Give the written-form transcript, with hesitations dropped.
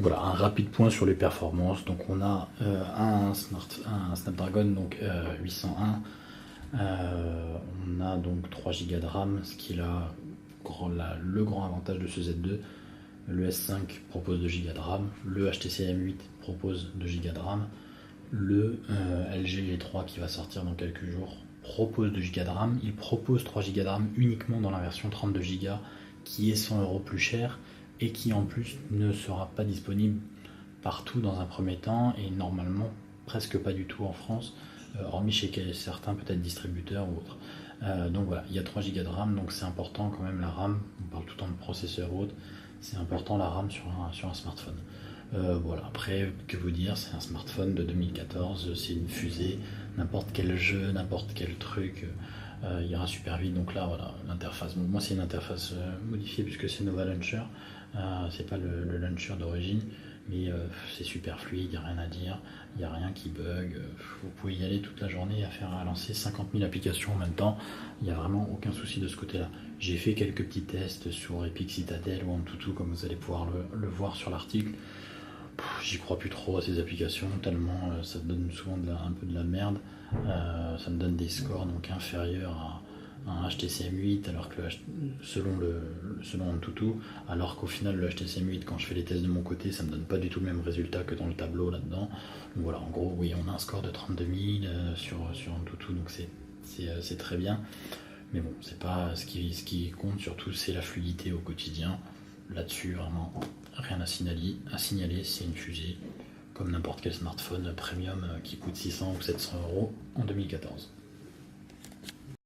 Voilà, un rapide point sur les performances. Donc on a un Snapdragon donc 801. On a donc 3 Go de RAM, ce qui est le grand avantage de ce Z2. Le S5 propose 2 Go de RAM, le HTC M8 propose 2 Go de RAM, le LG G3 qui va sortir dans quelques jours propose 2 Go de RAM. Il propose 3 Go de RAM uniquement dans la version 32 Go qui est 100 € plus cher et qui en plus ne sera pas disponible partout dans un premier temps et normalement presque pas du tout en France, hormis chez certains peut-être distributeurs ou autres. Donc voilà, il y a 3 Go de RAM, donc c'est important quand même la RAM, on parle tout le temps de processeur ou autre, c'est important la RAM sur un smartphone. Voilà, après, que vous dire, c'est un smartphone de 2014, c'est une fusée, n'importe quel jeu, n'importe quel truc, ira super vite. Donc là, voilà, l'interface. Bon, moi, c'est une interface modifiée puisque c'est Nova Launcher, c'est pas le launcher d'origine, mais c'est super fluide, il n'y a rien à dire, il n'y a rien qui bug. Vous pouvez y aller toute la journée à lancer 50 000 applications en même temps, il n'y a vraiment aucun souci de ce côté-là. J'ai fait quelques petits tests sur Epic Citadel ou Antutu, comme vous allez pouvoir le voir sur l'article. J'y crois plus trop à ces applications, tellement ça donne souvent un peu de la merde. Ça me donne des scores donc inférieurs à un HTC M8, alors que selon Antutu, alors qu'au final le HTC M8, quand je fais les tests de mon côté, ça me donne pas du tout le même résultat que dans le tableau là-dedans. Donc voilà, en gros, oui, on a un score de 32 000 sur Antutu, donc c'est très bien. Mais bon, c'est pas ce qui compte surtout, c'est la fluidité au quotidien. Là-dessus, vraiment, rien à signaler, c'est une fusée, comme n'importe quel smartphone premium qui coûte 600 ou 700 € en 2014.